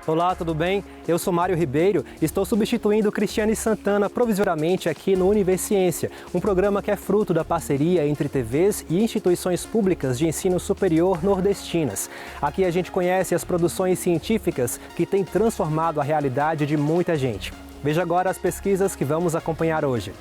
Olá, tudo bem? Eu sou Mário Ribeiro e estou substituindo Cristiane Santana provisoriamente aqui no Universiência, um programa que é fruto da parceria entre TVs e instituições públicas de ensino superior nordestinas. Aqui a gente conhece as produções científicas que têm transformado a realidade de muita gente. Veja agora as pesquisas que vamos acompanhar hoje.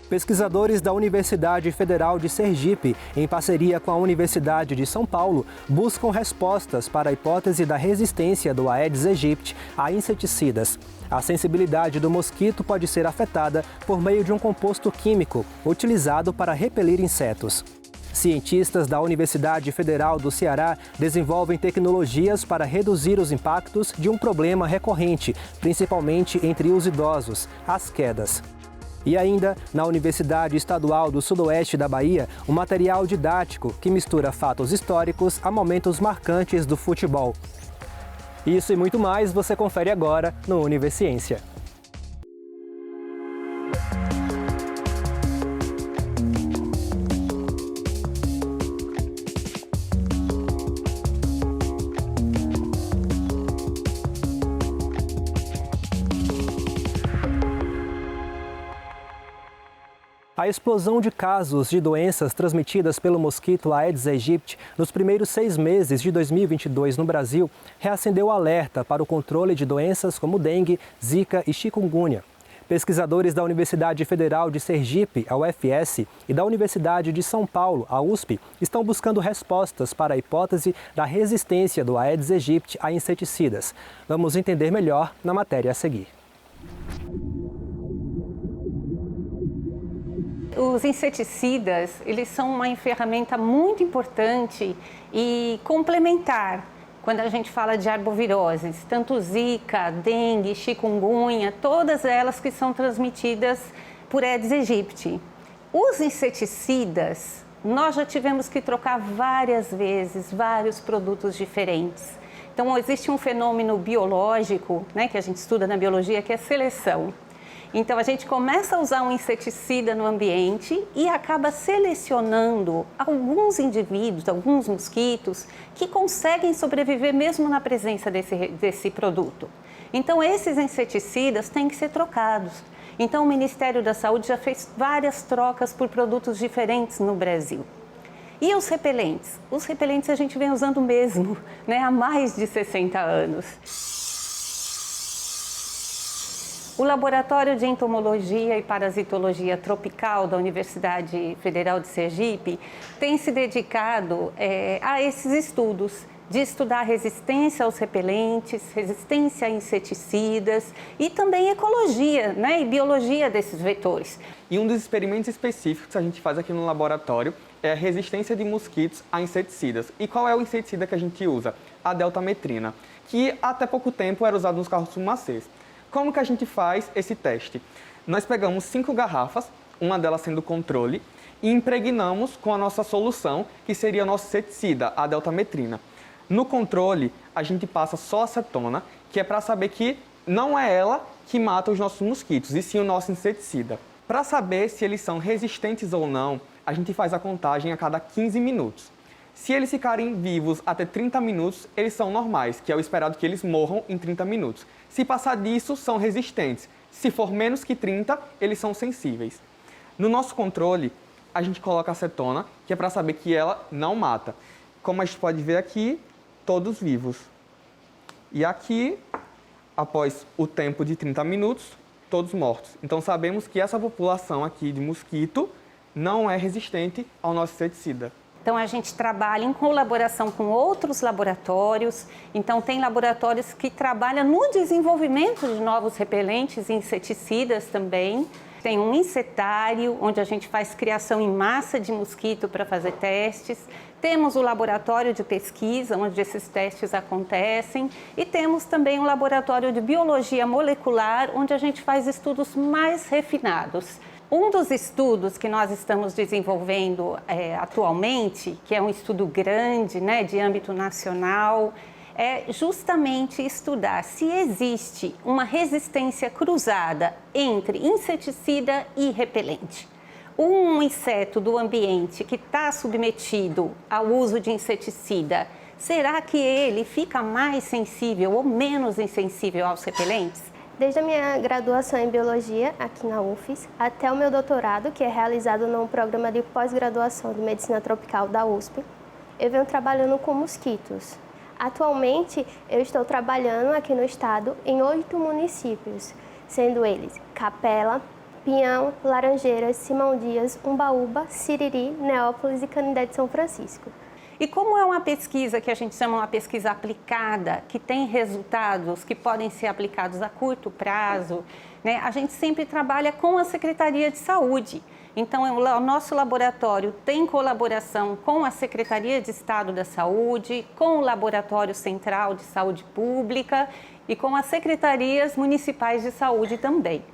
Pesquisadores da Universidade Federal de Sergipe, em parceria com a Universidade de São Paulo, buscam respostas para a hipótese da resistência do Aedes aegypti a inseticidas. A sensibilidade do mosquito pode ser afetada por meio de um composto químico utilizado para repelir insetos. Cientistas da Universidade Federal do Ceará desenvolvem tecnologias para reduzir os impactos de um problema recorrente, principalmente entre os idosos, as quedas. E ainda, na Universidade Estadual do Sudoeste da Bahia, um material didático que mistura fatos históricos a momentos marcantes do futebol. Isso e muito mais você confere agora no Universiência. A explosão de casos de doenças transmitidas pelo mosquito Aedes aegypti nos primeiros 6 meses de 2022 no Brasil reacendeu o alerta para o controle de doenças como dengue, zika e chikungunya. Pesquisadores da Universidade Federal de Sergipe, a UFS, e da Universidade de São Paulo, a USP, estão buscando respostas para a hipótese da resistência do Aedes aegypti a inseticidas. Vamos entender melhor na matéria a seguir. Os inseticidas, eles são uma ferramenta muito importante e complementar quando a gente fala de arboviroses, tanto zika, dengue, chikungunya, todas elas que são transmitidas por Aedes aegypti. Os inseticidas, nós já tivemos que trocar várias vezes vários produtos diferentes. Então, existe um fenômeno biológico, que a gente estuda na biologia, que é seleção. Então, a gente começa a usar um inseticida no ambiente e acaba selecionando alguns indivíduos, alguns mosquitos, que conseguem sobreviver mesmo na presença desse produto. Então, esses inseticidas têm que ser trocados. Então, o Ministério da Saúde já fez várias trocas por produtos diferentes no Brasil. E os repelentes? Os repelentes a gente vem usando mesmo, há mais de 60 anos. O Laboratório de Entomologia e Parasitologia Tropical da Universidade Federal de Sergipe tem se dedicado a esses estudos, de estudar resistência aos repelentes, resistência a inseticidas e também ecologia e biologia desses vetores. E um dos experimentos específicos que a gente faz aqui no laboratório é a resistência de mosquitos a inseticidas. E qual é o inseticida que a gente usa? A deltametrina, que até pouco tempo era usado nos carros fumacês. Como que a gente faz esse teste? Nós pegamos 5 garrafas, uma delas sendo controle, e impregnamos com a nossa solução, que seria o nosso inseticida, a deltametrina. No controle, a gente passa só acetona, que é para saber que não é ela que mata os nossos mosquitos, e sim o nosso inseticida. Para saber se eles são resistentes ou não, a gente faz a contagem a cada 15 minutos. Se eles ficarem vivos até 30 minutos, eles são normais, que é o esperado que eles morram em 30 minutos. Se passar disso, são resistentes. Se for menos que 30, eles são sensíveis. No nosso controle, a gente coloca acetona, que é para saber que ela não mata. Como a gente pode ver aqui, todos vivos. E aqui, após o tempo de 30 minutos, todos mortos. Então sabemos que essa população aqui de mosquito não é resistente ao nosso inseticida. Então, a gente trabalha em colaboração com outros laboratórios. Então, tem laboratórios que trabalham no desenvolvimento de novos repelentes e inseticidas também. Tem um insetário, onde a gente faz criação em massa de mosquito para fazer testes. Temos o laboratório de pesquisa, onde esses testes acontecem. E temos também um laboratório de biologia molecular, onde a gente faz estudos mais refinados. Um dos estudos que nós estamos desenvolvendo atualmente, que é um estudo grande, de âmbito nacional, é justamente estudar se existe uma resistência cruzada entre inseticida e repelente. Um inseto do ambiente que está submetido ao uso de inseticida será que ele fica mais sensível ou menos insensível aos repelentes? Desde a minha graduação em Biologia, aqui na UFES, até o meu doutorado, que é realizado no programa de pós-graduação de Medicina Tropical da USP, eu venho trabalhando com mosquitos. Atualmente, eu estou trabalhando aqui no estado em 8 municípios, sendo eles Capela, Pinhão, Laranjeiras, Simão Dias, Umbaúba, Siriri, Neópolis e Canindé de São Francisco. E como é uma pesquisa que a gente chama uma pesquisa aplicada, que tem resultados que podem ser aplicados a curto prazo, né, a gente sempre trabalha com a Secretaria de Saúde. Então, o nosso laboratório tem colaboração com a Secretaria de Estado da Saúde, com o Laboratório Central de Saúde Pública e com as secretarias municipais de saúde também.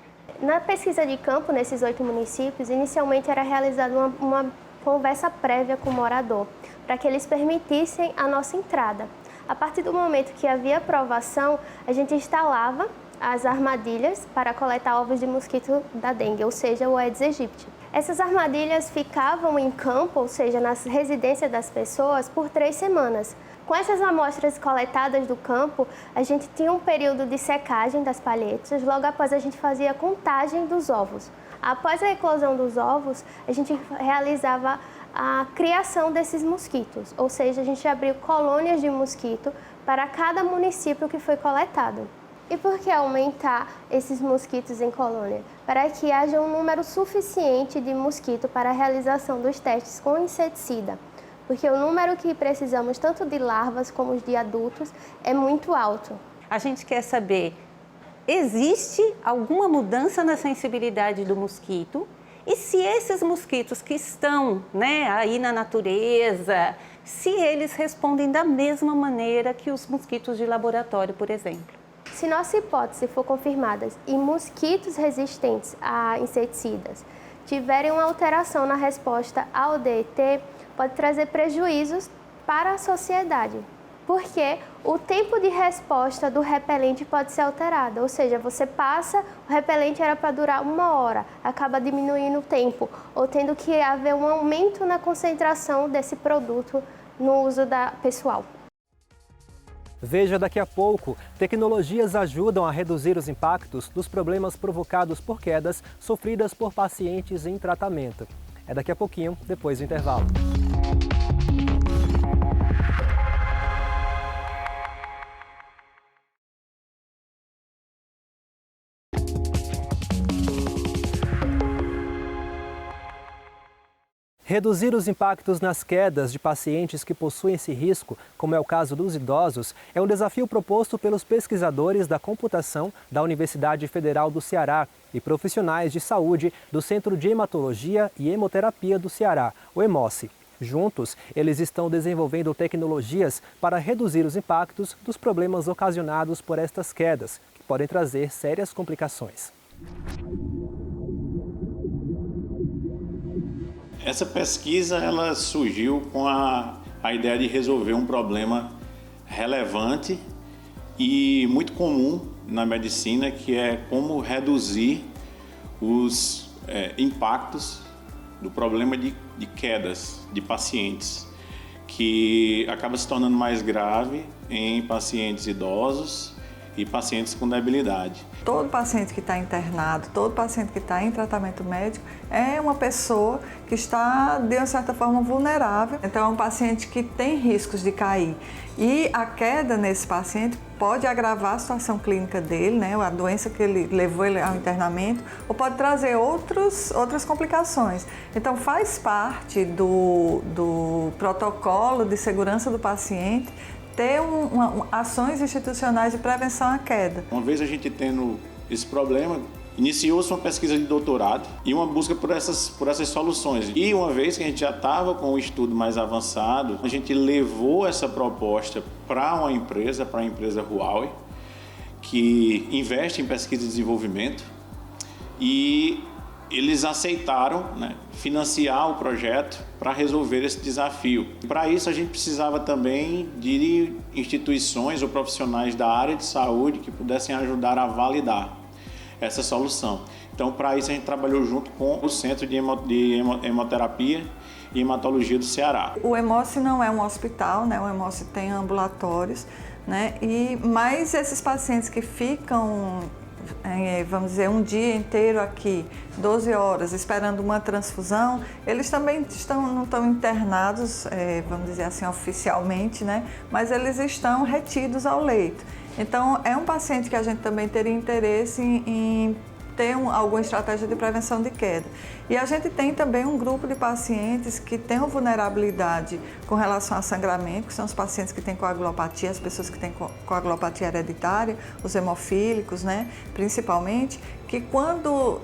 Na pesquisa de campo, nesses 8 municípios, inicialmente era realizada uma conversa prévia com o morador, para que eles permitissem a nossa entrada. A partir do momento que havia aprovação, a gente instalava as armadilhas para coletar ovos de mosquito da dengue, ou seja, o Aedes aegypti. Essas armadilhas ficavam em campo, ou seja, nas residências das pessoas, por 3 semanas. Com essas amostras coletadas do campo, a gente tinha um período de secagem das palhetas, logo após a gente fazia a contagem dos ovos. Após a eclosão dos ovos, a gente realizava a criação desses mosquitos, ou seja, a gente abriu colônias de mosquito para cada município que foi coletado. E por que aumentar esses mosquitos em colônia? Para que haja um número suficiente de mosquito para a realização dos testes com inseticida. Porque o número que precisamos, tanto de larvas como de adultos, é muito alto. A gente quer saber, existe alguma mudança na sensibilidade do mosquito? E se esses mosquitos que estão, né, aí na natureza, se eles respondem da mesma maneira que os mosquitos de laboratório, por exemplo? Se nossa hipótese for confirmada e mosquitos resistentes a inseticidas tiverem uma alteração na resposta ao DET, pode trazer prejuízos para a sociedade, porque o tempo de resposta do repelente pode ser alterado, ou seja, você passa, o repelente era para durar 1 hora, acaba diminuindo o tempo, ou tendo que haver um aumento na concentração desse produto no uso pessoal. Veja daqui a pouco, tecnologias ajudam a reduzir os impactos dos problemas provocados por quedas sofridas por pacientes em tratamento. É daqui a pouquinho, depois do intervalo. Reduzir os impactos nas quedas de pacientes que possuem esse risco, como é o caso dos idosos, é um desafio proposto pelos pesquisadores da computação da Universidade Federal do Ceará e profissionais de saúde do Centro de Hematologia e Hemoterapia do Ceará, o HEMOCE. Juntos, eles estão desenvolvendo tecnologias para reduzir os impactos dos problemas ocasionados por estas quedas, que podem trazer sérias complicações. Essa pesquisa ela surgiu com a ideia de resolver um problema relevante e muito comum na medicina, que é como reduzir os impactos do problema de quedas de pacientes, que acaba se tornando mais grave em pacientes idosos e pacientes com debilidade. Todo paciente que está internado, todo paciente que está em tratamento médico é uma pessoa que está, de uma certa forma, vulnerável. Então, é um paciente que tem riscos de cair. E a queda nesse paciente pode agravar a situação clínica dele, né, a doença que ele levou ele ao internamento, ou pode trazer outras complicações. Então, faz parte do protocolo de segurança do paciente ter ações institucionais de prevenção à queda. Uma vez a gente tendo esse problema, iniciou-se uma pesquisa de doutorado e uma busca por essas soluções. E uma vez que a gente já estava com o estudo mais avançado, a gente levou essa proposta para a empresa Huawei, que investe em pesquisa e desenvolvimento, e eles aceitaram, né, financiar o projeto para resolver esse desafio. Para isso, a gente precisava também de instituições ou profissionais da área de saúde que pudessem ajudar a validar essa solução. Então, para isso, a gente trabalhou junto com o Centro de Hemoterapia e Hematologia do Ceará. O Hemócio não é um hospital, né? O Hemócio tem ambulatórios, né? Mas esses pacientes que ficam, vamos dizer, um dia inteiro aqui, 12 horas, esperando uma transfusão, eles também não estão internados, vamos dizer assim, oficialmente, né? Mas eles estão retidos ao leito. Então, é um paciente que a gente também teria interesse em ter alguma estratégia de prevenção de queda. E a gente tem também um grupo de pacientes que têm vulnerabilidade com relação a sangramento, que são os pacientes que têm coagulopatia, as pessoas que têm coagulopatia hereditária, os hemofílicos, né, principalmente, que quando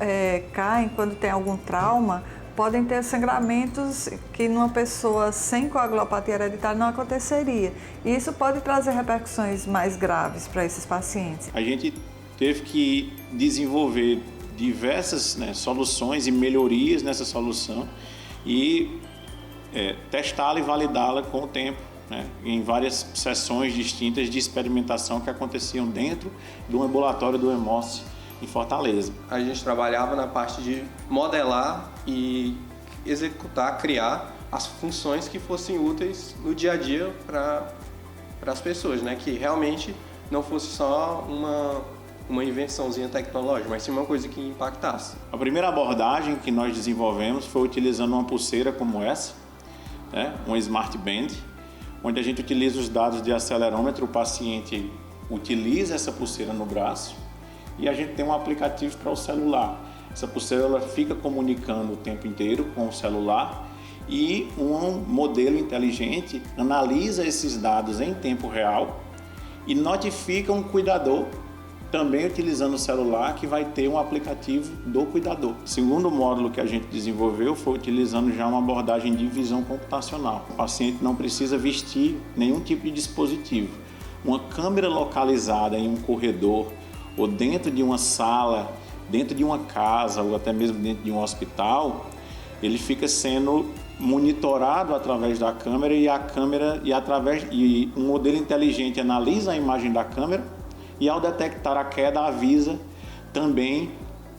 caem, quando tem algum trauma, podem ter sangramentos que numa pessoa sem coagulopatia hereditária não aconteceria. E isso pode trazer repercussões mais graves para esses pacientes. A gente teve que desenvolver diversas soluções e melhorias nessa solução e testá-la e validá-la com o tempo, em várias sessões distintas de experimentação que aconteciam dentro do ambulatório do Hemócio em Fortaleza. A gente trabalhava na parte de modelar e executar, criar as funções que fossem úteis no dia a dia para as pessoas, que realmente não fosse só uma invençãozinha tecnológica, mas sim uma coisa que impactasse. A primeira abordagem que nós desenvolvemos foi utilizando uma pulseira como essa, um Smart Band, onde a gente utiliza os dados de acelerômetro, o paciente utiliza essa pulseira no braço e a gente tem um aplicativo para o celular. Essa pulseira ela fica comunicando o tempo inteiro com o celular e um modelo inteligente analisa esses dados em tempo real e notifica um cuidador, também utilizando o celular, que vai ter um aplicativo do cuidador. O segundo módulo que a gente desenvolveu foi utilizando já uma abordagem de visão computacional. O paciente não precisa vestir nenhum tipo de dispositivo. Uma câmera localizada em um corredor ou dentro de uma sala, dentro de uma casa ou até mesmo dentro de um hospital, ele fica sendo monitorado através da câmera e um modelo inteligente analisa a imagem da câmera e ao detectar a queda avisa também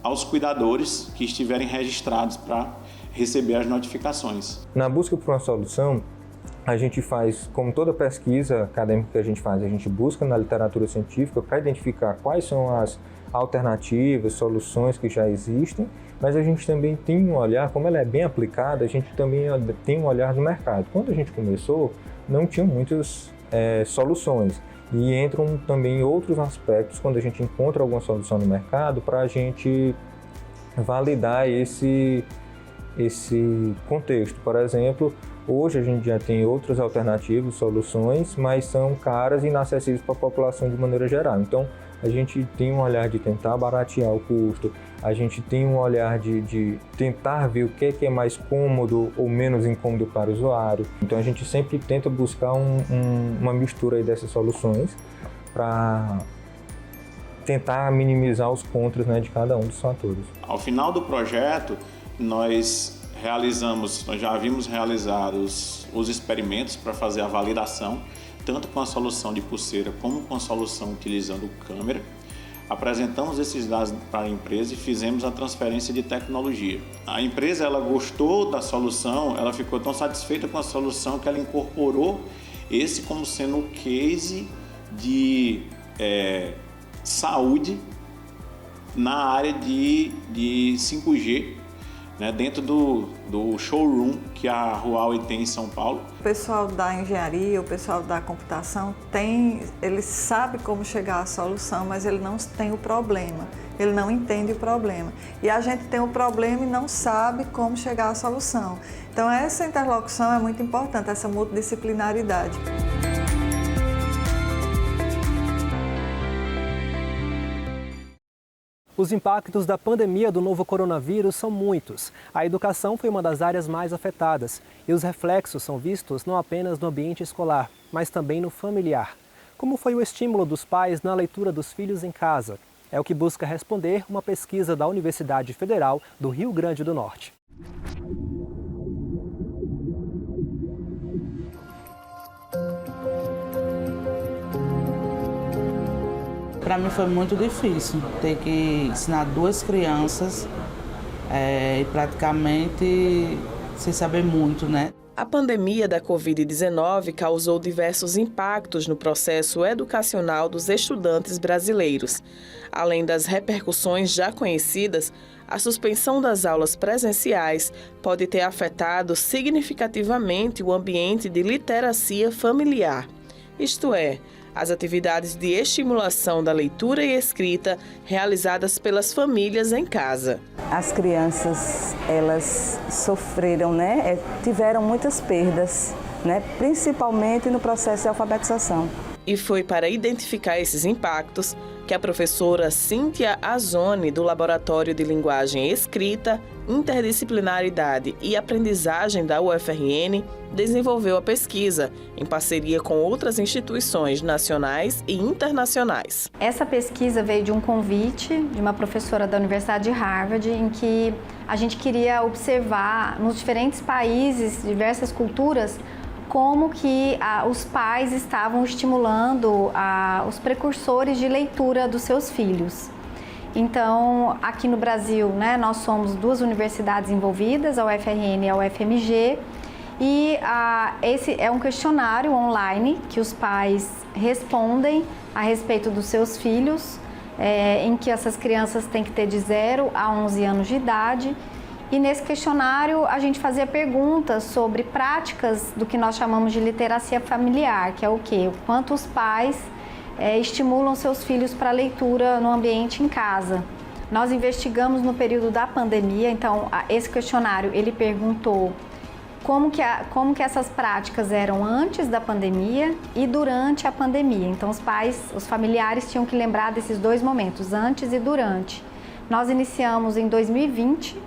aos cuidadores que estiverem registrados para receber as notificações. Na busca por uma solução, a gente faz, como toda pesquisa acadêmica que a gente faz, a gente busca na literatura científica para identificar quais são as alternativas, soluções que já existem, mas a gente também tem um olhar, como ela é bem aplicada, a gente também tem um olhar no mercado. Quando a gente começou, não tinha muitas soluções. E entram também outros aspectos quando a gente encontra alguma solução no mercado para a gente validar esse contexto. Por exemplo, hoje a gente já tem outras alternativas, soluções, mas são caras e inacessíveis para a população de maneira geral. Então, a gente tem um olhar de tentar baratear o custo, a gente tem um olhar de tentar ver o que é mais cômodo ou menos incômodo para o usuário. Então a gente sempre tenta buscar uma mistura aí dessas soluções para tentar minimizar os contras de cada um dos fatores. Ao final do projeto, nós já havíamos realizado os experimentos para fazer a validação, tanto com a solução de pulseira como com a solução utilizando câmera. Apresentamos esses dados para a empresa e fizemos a transferência de tecnologia. A empresa ela gostou da solução, ela ficou tão satisfeita com a solução que ela incorporou esse como sendo o case de saúde na área de 5G, dentro do showroom que a Huawei tem em São Paulo. O pessoal da engenharia, o pessoal da computação, ele sabe como chegar à solução, mas ele não tem o problema, ele não entende o problema. E a gente tem o problema e não sabe como chegar à solução. Então essa interlocução é muito importante, essa multidisciplinaridade. Os impactos da pandemia do novo coronavírus são muitos. A educação foi uma das áreas mais afetadas e os reflexos são vistos não apenas no ambiente escolar, mas também no familiar. Como foi o estímulo dos pais na leitura dos filhos em casa? É o que busca responder uma pesquisa da Universidade Federal do Rio Grande do Norte. Para mim foi muito difícil ter que ensinar duas crianças e praticamente sem saber muito, né? A pandemia da Covid-19 causou diversos impactos no processo educacional dos estudantes brasileiros. Além das repercussões já conhecidas, a suspensão das aulas presenciais pode ter afetado significativamente o ambiente de literacia familiar, isto é, as atividades de estimulação da leitura e escrita realizadas pelas famílias em casa. As crianças, elas sofreram, tiveram muitas perdas, principalmente no processo de alfabetização. E foi para identificar esses impactos que a professora Cíntia Azoni, do Laboratório de Linguagem Escrita, Interdisciplinaridade e Aprendizagem da UFRN, desenvolveu a pesquisa, em parceria com outras instituições nacionais e internacionais. Essa pesquisa veio de um convite de uma professora da Universidade de Harvard, em que a gente queria observar nos diferentes países, diversas culturas, como que os pais estavam estimulando os precursores de leitura dos seus filhos. Então, aqui no Brasil, nós somos 2 universidades envolvidas, a UFRN e a UFMG, e esse é um questionário online que os pais respondem a respeito dos seus filhos, em que essas crianças têm que ter de 0 a 11 anos de idade. E nesse questionário a gente fazia perguntas sobre práticas do que nós chamamos de literacia familiar, que é o quê? O quanto os pais estimulam seus filhos para a leitura no ambiente em casa. Nós investigamos no período da pandemia, então esse questionário ele perguntou como que essas práticas eram antes da pandemia e durante a pandemia. Então os familiares tinham que lembrar desses 2 momentos, antes e durante. Nós iniciamos em 2020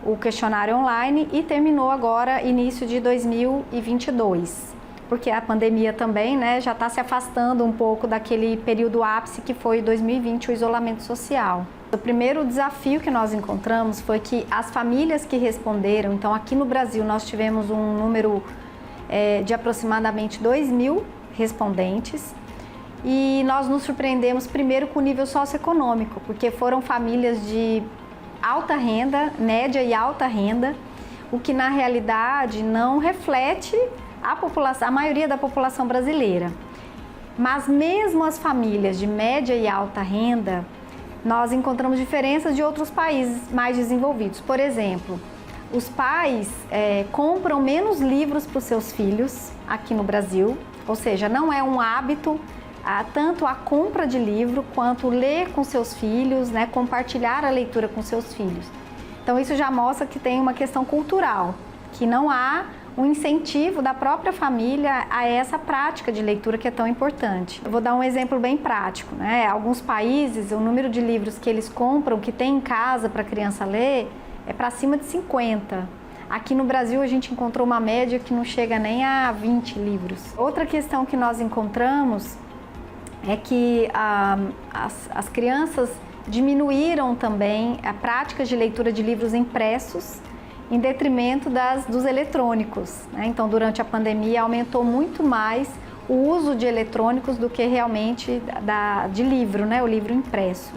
o questionário online e terminou agora início de 2022, porque a pandemia também já está se afastando um pouco daquele período ápice que foi 2020, o isolamento social. O primeiro desafio que nós encontramos foi que as famílias que responderam, então aqui no Brasil nós tivemos um número de aproximadamente 2.000 respondentes, e nós nos surpreendemos primeiro com o nível socioeconômico, porque foram famílias de alta renda, média e alta renda, o que na realidade não reflete a maioria da população brasileira. Mas mesmo as famílias de média e alta renda, nós encontramos diferenças de outros países mais desenvolvidos. Por exemplo, os pais compram menos livros para os seus filhos aqui no Brasil, ou seja, não é um hábito tanto a compra de livro quanto ler com seus filhos, compartilhar a leitura com seus filhos. Então isso já mostra que tem uma questão cultural, que não há um incentivo da própria família a essa prática de leitura que é tão importante. Eu vou dar um exemplo bem prático, Alguns países, o número de livros que eles compram, que tem em casa para a criança ler, é para cima de 50. Aqui no Brasil a gente encontrou uma média que não chega nem a 20 livros. Outra questão que nós encontramos é que as crianças diminuíram também a prática de leitura de livros impressos em detrimento dos eletrônicos. Então, durante a pandemia, aumentou muito mais o uso de eletrônicos do que realmente de livro, o livro impresso.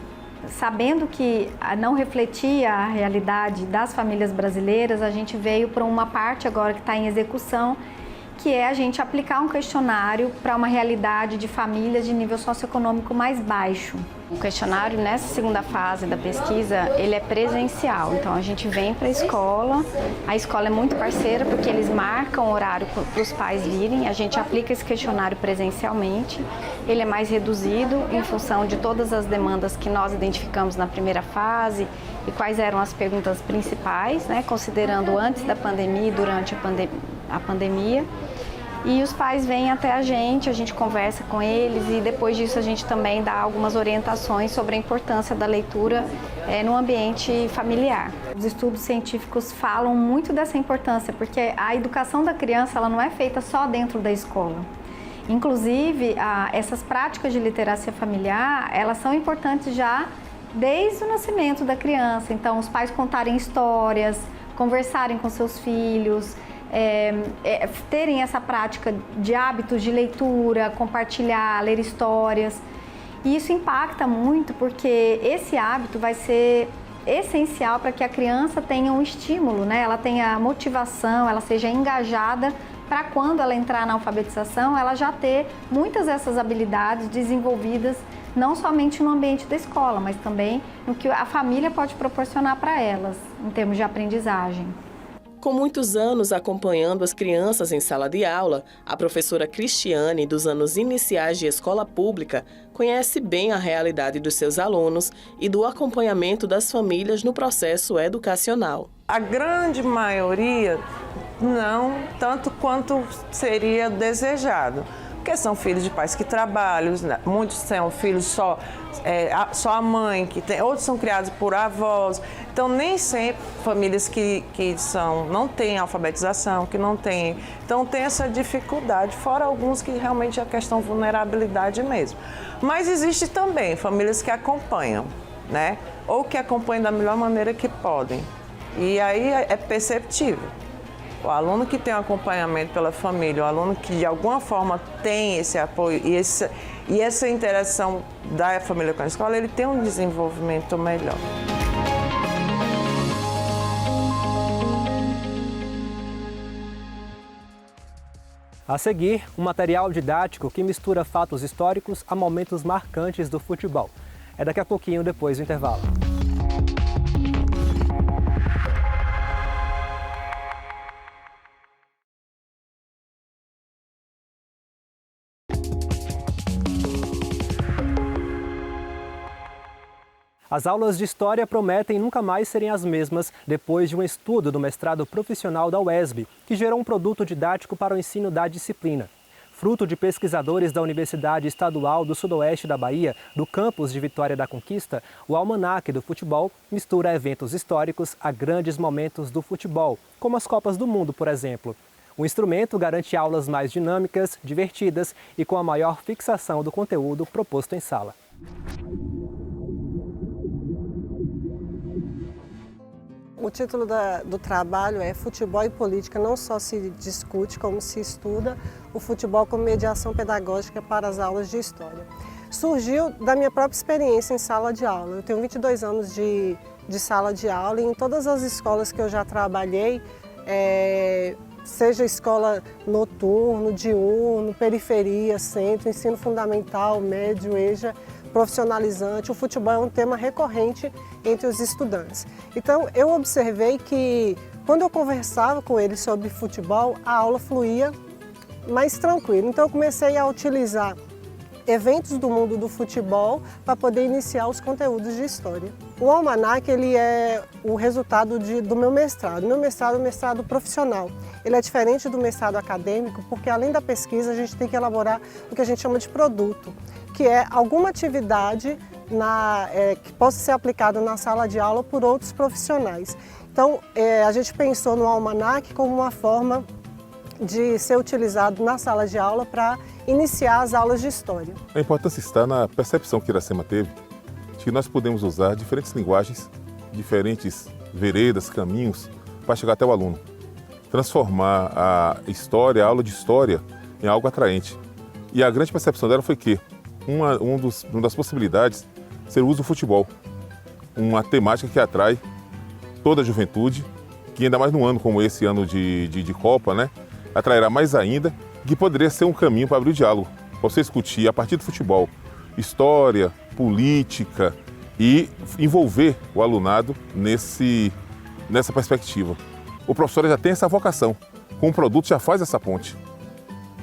Sabendo que não refletia a realidade das famílias brasileiras, a gente veio para uma parte agora que está em execução, que é a gente aplicar um questionário para uma realidade de famílias de nível socioeconômico mais baixo. O questionário, nessa segunda fase da pesquisa, ele é presencial. Então, a gente vem para a escola é muito parceira porque eles marcam horário para os pais virem, a gente aplica esse questionário presencialmente. Ele é mais reduzido em função de todas as demandas que nós identificamos na primeira fase e quais eram as perguntas principais, considerando antes da pandemia e durante a pandemia. E os pais vêm até a gente conversa com eles e depois disso a gente também dá algumas orientações sobre a importância da leitura no ambiente familiar. Os estudos científicos falam muito dessa importância, porque a educação da criança ela não é feita só dentro da escola. Inclusive, essas práticas de literacia familiar, elas são importantes já desde o nascimento da criança. Então, os pais contarem histórias, conversarem com seus filhos, terem essa prática de hábitos de leitura, compartilhar, ler histórias. E isso impacta muito porque esse hábito vai ser essencial para que a criança tenha um estímulo, né? Ela tenha motivação, ela seja engajada para quando ela entrar na alfabetização, ela já ter muitas dessas habilidades desenvolvidas não somente no ambiente da escola, mas também no que a família pode proporcionar para elas, em termos de aprendizagem. Com muitos anos acompanhando as crianças em sala de aula, a professora Cristiane, dos anos iniciais de escola pública, conhece bem a realidade dos seus alunos e do acompanhamento das famílias no processo educacional. A grande maioria não tanto quanto seria desejado, porque são filhos de pais que trabalham, muitos são filhos só a mãe que tem, outros são criados por avós. Então nem sempre famílias que não têm alfabetização, que não têm, então tem essa dificuldade, fora alguns que realmente é a questão de vulnerabilidade mesmo. Mas existe também famílias que acompanham, né? Ou que acompanham da melhor maneira que podem. E aí é perceptível. O aluno que tem um acompanhamento pela família, o aluno que de alguma forma tem esse apoio e essa interação da família com a escola, ele tem um desenvolvimento melhor. A seguir, um material didático que mistura fatos históricos a momentos marcantes do futebol. É daqui a pouquinho, depois do intervalo. As aulas de História prometem nunca mais serem as mesmas depois de um estudo do mestrado profissional da UESB, que gerou um produto didático para o ensino da disciplina. Fruto de pesquisadores da Universidade Estadual do Sudoeste da Bahia, do campus de Vitória da Conquista, o Almanaque do Futebol mistura eventos históricos a grandes momentos do futebol, como as Copas do Mundo, por exemplo. O instrumento garante aulas mais dinâmicas, divertidas e com a maior fixação do conteúdo proposto em sala. O título do trabalho é Futebol e Política. Não só se discute, como se estuda o futebol como mediação pedagógica para as aulas de História. Surgiu da minha própria experiência em sala de aula. Eu tenho 22 anos de sala de aula e em todas as escolas que eu já trabalhei, seja escola noturno, diurno, periferia, centro, ensino fundamental, médio, EJA, profissionalizante, o futebol é um tema recorrente entre os estudantes. Então, eu observei que quando eu conversava com eles sobre futebol, a aula fluía mais tranquilo. Então, eu comecei a utilizar eventos do mundo do futebol para poder iniciar os conteúdos de história. O Almanaque, ele é o resultado do meu mestrado. O meu mestrado é um mestrado profissional. Ele é diferente do mestrado acadêmico porque, além da pesquisa, a gente tem que elaborar o que a gente chama de produto, que é alguma atividade que possa ser aplicada na sala de aula por outros profissionais. Então, a gente pensou no Almanaque como uma forma de ser utilizado na sala de aula para iniciar as aulas de História. A importância está na percepção que Iracema teve de que nós podemos usar diferentes linguagens, diferentes veredas, caminhos para chegar até o aluno. Transformar a história, a aula de História, em algo atraente. E a grande percepção dela foi que uma das possibilidades ser o uso do futebol, uma temática que atrai toda a juventude, que ainda mais num ano como esse ano de Copa, né, atrairá mais ainda, que poderia ser um caminho para abrir o diálogo, para você discutir a partir do futebol, história, política e envolver o alunado nessa perspectiva. O professor já tem essa vocação, com o produto já faz essa ponte.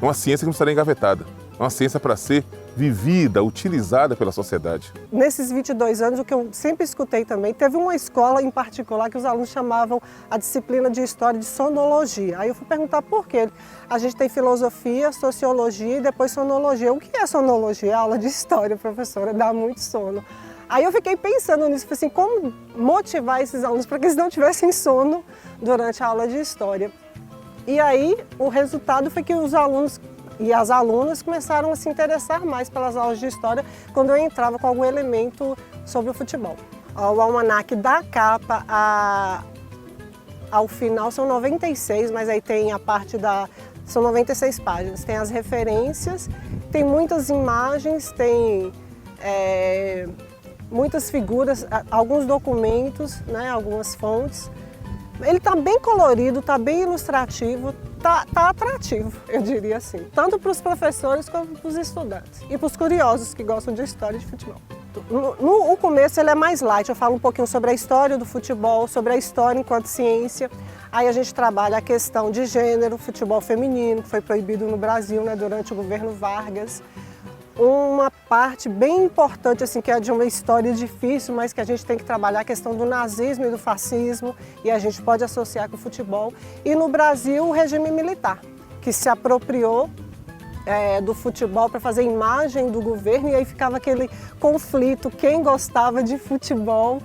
É uma ciência que não estará engavetada, é uma ciência para ser vivida, utilizada pela sociedade. Nesses 22 anos, o que eu sempre escutei também, teve uma escola em particular que os alunos chamavam a disciplina de História de sonologia. Aí eu fui perguntar por quê. A gente tem filosofia, sociologia e depois sonologia. O que é sonologia? Aula de História, professora, dá muito sono. Aí eu fiquei pensando nisso, assim, como motivar esses alunos para que eles não tivessem sono durante a aula de História. E aí o resultado foi que os alunos e as alunas começaram a se interessar mais pelas aulas de História quando eu entrava com algum elemento sobre o futebol. O almanaque da capa ao final são 96, mas aí tem a parte são 96 páginas. Tem as referências, tem muitas imagens, tem muitas figuras, alguns documentos, né, algumas fontes. Ele está bem colorido, está bem ilustrativo, está atrativo, eu diria assim. Tanto para os professores como para os estudantes e para os curiosos que gostam de história de futebol. No começo ele é mais light, eu falo um pouquinho sobre a história do futebol, sobre a história enquanto ciência. Aí a gente trabalha a questão de gênero, futebol feminino, que foi proibido no Brasil, né, durante o governo Vargas. Uma parte bem importante, assim, que é de uma história difícil, mas que a gente tem que trabalhar a questão do nazismo e do fascismo, e a gente pode associar com o futebol. E no Brasil, o regime militar, que se apropriou do futebol para fazer imagem do governo, e aí ficava aquele conflito, quem gostava de futebol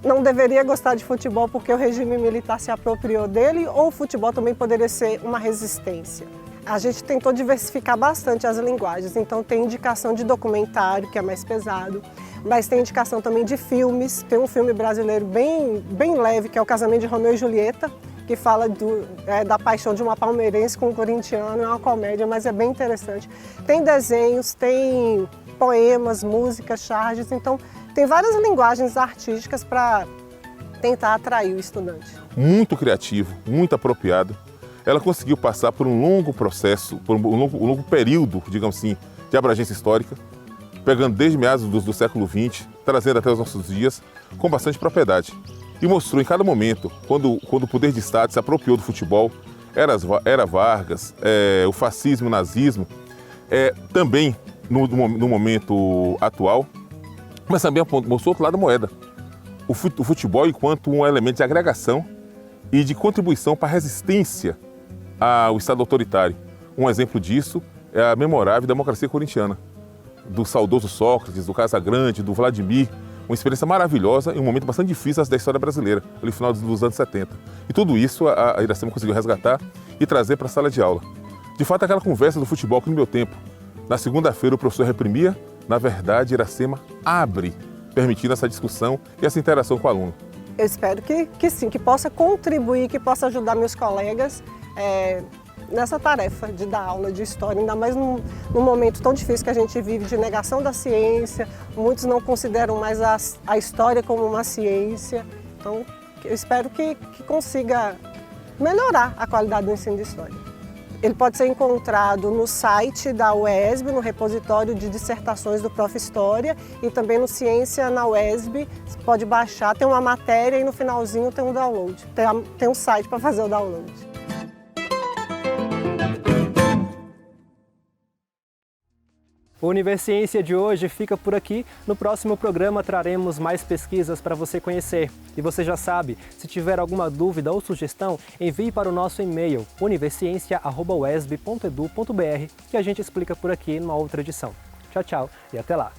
não deveria gostar de futebol porque o regime militar se apropriou dele, ou o futebol também poderia ser uma resistência. A gente tentou diversificar bastante as linguagens, então tem indicação de documentário, que é mais pesado, mas tem indicação também de filmes. Tem um filme brasileiro bem leve, que é O Casamento de Romeu e Julieta, que fala da paixão de uma palmeirense com um corintiano, é uma comédia, mas é bem interessante. Tem desenhos, tem poemas, músicas, charges, então tem várias linguagens artísticas para tentar atrair o estudante. Muito criativo, muito apropriado. Ela conseguiu passar por um longo processo, por um longo período, digamos assim, de abrangência histórica, pegando desde meados do século XX, trazendo até os nossos dias, com bastante propriedade. E mostrou em cada momento, quando o poder de Estado se apropriou do futebol, era Vargas, o fascismo, o nazismo, também no momento atual, mas também mostrou o outro lado da moeda. O futebol enquanto um elemento de agregação e de contribuição para a resistência ao Estado autoritário. Um exemplo disso é a memorável democracia corintiana, do saudoso Sócrates, do Casagrande, do Vladimir, uma experiência maravilhosa e um momento bastante difícil da história brasileira, no final dos anos 70. E tudo isso a Iracema conseguiu resgatar e trazer para a sala de aula. De fato, aquela conversa do futebol que no meu tempo, na segunda-feira o professor reprimia, na verdade, Iracema abre, permitindo essa discussão e essa interação com o aluno. Eu espero que sim, que possa contribuir, que possa ajudar meus colegas nessa tarefa de dar aula de história, ainda mais num momento tão difícil que a gente vive de negação da ciência. Muitos não consideram mais a história como uma ciência. Então, eu espero que consiga melhorar a qualidade do ensino de história. Ele pode ser encontrado no site da UESB, no repositório de dissertações do Prof. História, e também no Ciência na UESB. Você pode baixar, tem uma matéria e no finalzinho tem um download. Tem um site para fazer o download. O Universiência de hoje fica por aqui. No próximo programa traremos mais pesquisas para você conhecer. E você já sabe, se tiver alguma dúvida ou sugestão, envie para o nosso e-mail universiencia@uesb.edu.br que a gente explica por aqui numa outra edição. Tchau, tchau e até lá!